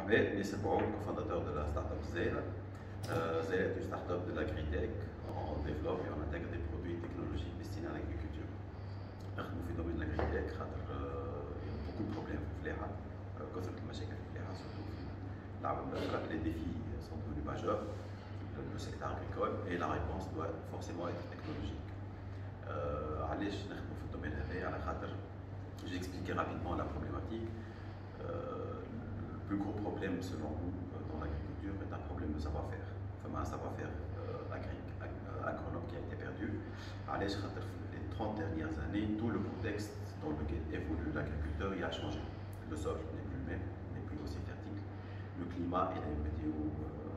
Ahmed, Nisser Boud, cofondateur de la startup Zera. Zera est une startup de l'agritech. On développe et on intègre des produits technologiques destinés à l'agriculture. Nous في domaine de l'agritech, il y a beaucoup de problèmes في الفلاحة، كثرة المشاكل في الفلاحة surtout في العالم الآخر. Les défis sont devenus majeurs le secteur agricole et la réponse doit forcément être technologique. علاش نخدموا في الدومين هذايا على خاطر j'ai expliqué rapidement la problématique. Le plus gros problème selon nous dans l'agriculture est un problème de savoir-faire. Enfin, un savoir-faire agronome qui a été perdu. علاش خاطر les 30 dernières années, tout le contexte dans lequel évolue l'agriculteur a changé. Le sol n'est plus le même, n'est plus aussi fertile. Le climat et la météo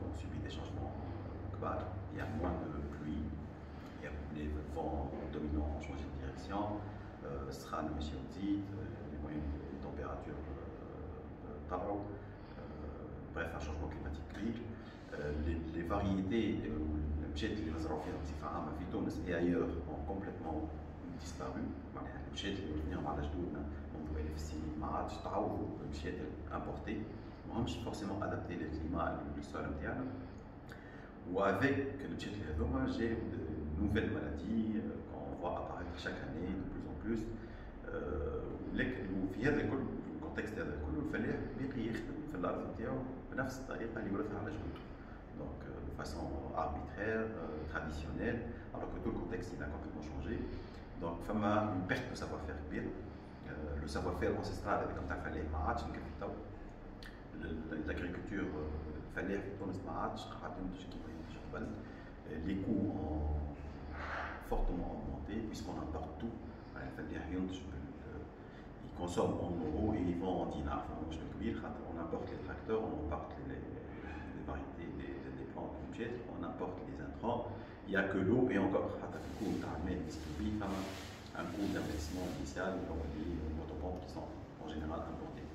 ont subi des changements graves. Il y a moins de pluie, les vents dominants ont changé de direction. Sera les moyennes températures bref, un changement climatique كبير. Les variétés المشات اللي نزرعوا فيها بصفة عامة في تونس et ailleurs ont complètement disparu. معناها المشات اللي ولفناهم على جدودنا منذ آلاف السنين ما عادش تعوضوا المشات importées. ماهمش forcément adaptés للكليما للسؤال نتاعنا. وavec المشات اللي هذوما جاو de nouvelles maladies qu'on voit apparaître chaque année de plus en plus. وفي هذا الكل الكونتكست هذا كله الفلاح باقي يخدم في الارض نتاعو بنفس الطريقه اللي ورثها على جدوده. Donc de façon arbitraire, traditionnelle, alors que tout le contexte il a complètement changé. Donc فما une perte de savoir-faire كبير. Le savoir-faire ancestral هذاك نتاع الفلاح ما عادش مكفي تو. L'agriculture الفلاح في تونس ما عادش قاعد ينتج كيما ينتج قبل. Les coûts ont fortement augmenté puisqu'on importe tout. الفلاح ينتج ils consomment en euros et ils vendent en dinars. On importe les tracteurs, on importe les variétés des plantes, on importe les intrants. Il n'y a que l'eau et encore, un coût d'investissement initial lié aux motopompes qui sont en général importées.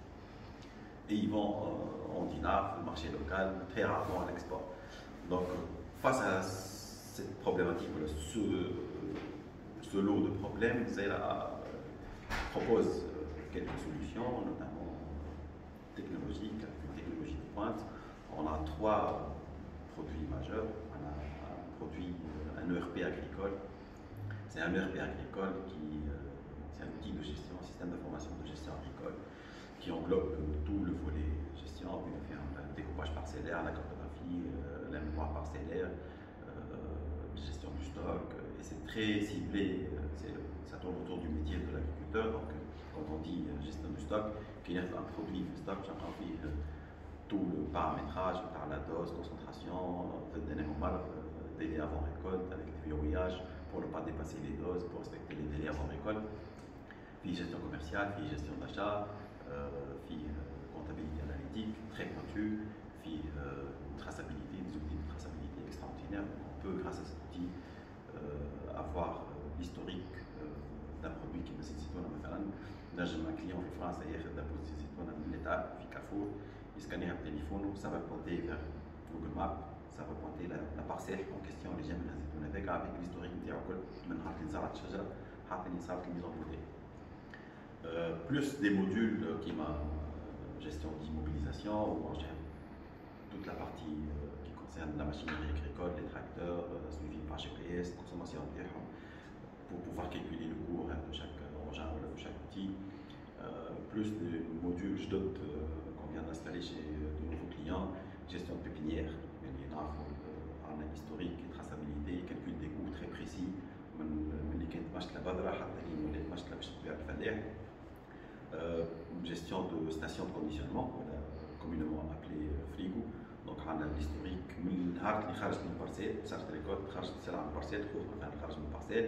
Et ils vendent en dinars, le marché local, très rarement à l'export. Donc, face à cette problématique, ce lot de problèmes, Zera propose quelques solutions, notamment technologiques, avec une technologie de pointe. On a trois produits majeurs. On a un ERP agricole. C'est un ERP agricole c'est un outil de gestion, un système d'information de gestion agricole qui englobe tout le volet gestion. Puis on fait un découpage parcellaire, la cartographie, la mémoire parcellaire, gestion du stock. Et c'est très ciblé. Ça tourne autour du métier de l'agriculteur. Donc, quand on dit gestion du stock, qu'il y a un produit de stock, j'entends tout le paramétrage par la dose, concentration, délai avant récolte, avec des verrouillages pour ne pas dépasser les doses, pour respecter les délais avant récolte. Puis gestion commerciale, puis gestion d'achat, puis comptabilité analytique, très pointue, puis traçabilité, des outils de traçabilité extraordinaires. On peut, grâce à cet outil, avoir l'historique d'un produit qui nécessite un client en France et un état في كارفور يسكانيها بتليفونه ça va pointer vers Google Maps, ça va pointer la parcelle en question اللي جا منها الزيتون هذاك avec l'historique نتاعو كل من نهار اللي زرعت الشجره حتى اللي صارت الميزون بوتي. Plus des modules qui m'a gestion d'immobilisation où on gère toute la partie qui concerne la machinerie agricole, les tracteurs, suivi par GPS, consommation pour pouvoir calculer le cours de chaque engin ou de chaque outil. Plus des modules qu'on vient d'installer chez de nouveaux clients, gestion de pépinière, un historique et traçabilité, calcul des coûts très précis, gestion de station de conditionnement, communément appelée frigo. Donc on a l'historique من نهار اللي خرج من البارسيل صارت ريكولت خرجت السلعه من البارسيل خرج من البارسيل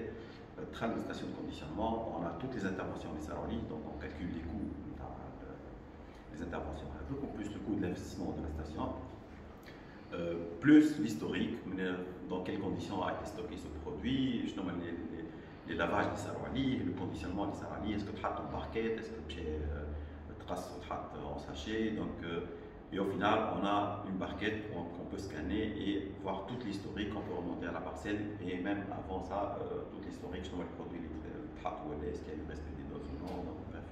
دخل من station de conditionnement. On a toutes les interventions des salariés, donc on calcule les coûts des interventions en plus le coût de l'investissement de la station, plus l'historique, dans quelles conditions a été stocké ce produit, les lavages des salariés, le conditionnement des salariés, est-ce que tu as en barquette, est-ce que tu as en sachet. Donc, et au final, on a une barquette qu'on peut scanner et voir toute l'historique, on peut remonter à la parcelle et même avant ça, toute l'historique, je le produit, est-ce qu'il y a eu respect des doses ou non, donc bref,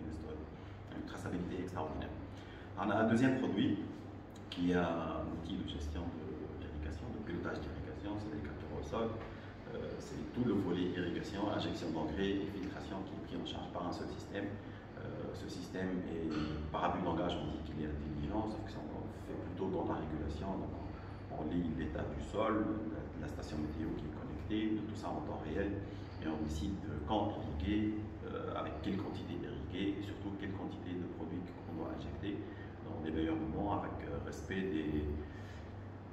une traçabilité extraordinaire. On a un deuxième produit qui est un outil de gestion de l'irrigation, de pilotage d'irrigation, c'est des capteurs au sol. C'est tout le volet irrigation, injection d'engrais et filtration qui est pris en charge par un seul système. Ce système est, par abus de langage, on dit qu'il est intelligent, sauf que ça on fait plutôt dans la régulation. Donc on lit l'état du sol, la station météo qui est connectée, tout ça en temps réel, et on décide quand irriguer, avec quelle quantité d'irriguer, et surtout quelle quantité de produits qu'on doit injecter dans les meilleurs moments, avec respect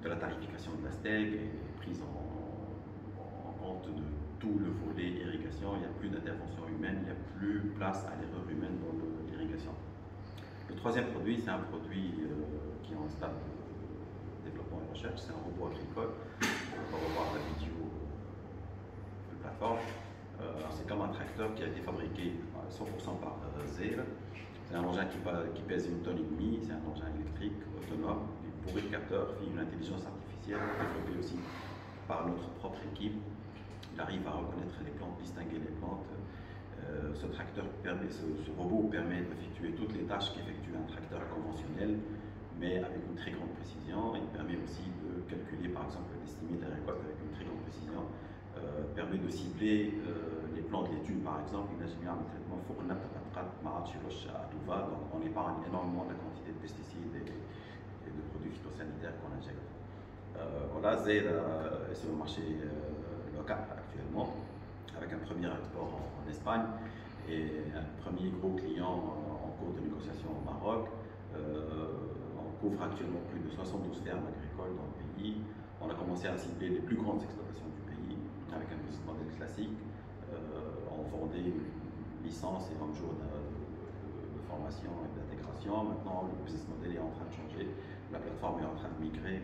de la tarification de la STEG et prise en compte de tout le volet irrigation. Il n'y a plus d'intervention humaine, il n'y a plus place à l'erreur humaine dans l'irrigation. Le troisième produit, c'est un produit qui est en stade de développement et recherche, c'est un robot agricole. On va revoir la vidéo de la plateforme. C'est comme un tracteur qui a été fabriqué 100% par Zale. C'est un engin qui pèse 1,5 tonne, c'est un engin électrique autonome, bourré de capteurs, une intelligence artificielle développée aussi par notre propre équipe. Il arrive à reconnaître les plantes, distinguer les plantes. Ce robot permet d'effectuer toutes les tâches qu'effectue un tracteur conventionnel, mais avec une très grande précision. Il permet aussi de calculer, par exemple, d'estimer la récolte avec une très grande précision. Permet de cibler les plantes laitues, par exemple. Il agit bien le traitement donc on épargne énormément la quantité de pesticides et de produits phytosanitaires qu'on injecte. Voilà, Zale est sur le marché local actuellement, avec un premier export en Espagne et un premier gros client en cours de négociation au Maroc. On couvre actuellement plus de 72 fermes agricoles dans le pays. On a commencé à cibler les plus grandes exploitations du pays avec un business model classique. On vendait une licence et 20 jours de formation et d'intégration. Maintenant, le business model est en train de changer. La plateforme est en train de migrer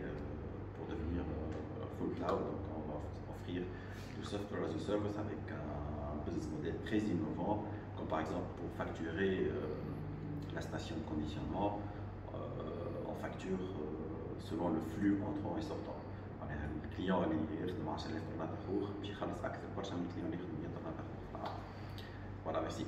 pour devenir full cloud. Donc, on va offrir du software as a service avec un business model très innovant, comme par exemple pour facturer la station de conditionnement, on facture selon le flux entrant et sortant. Le client يخدم 10,000 طن دخول باش يخلص اكثر برشا من الكليون اللي يخدم 100 طن دخول. Voilà, merci.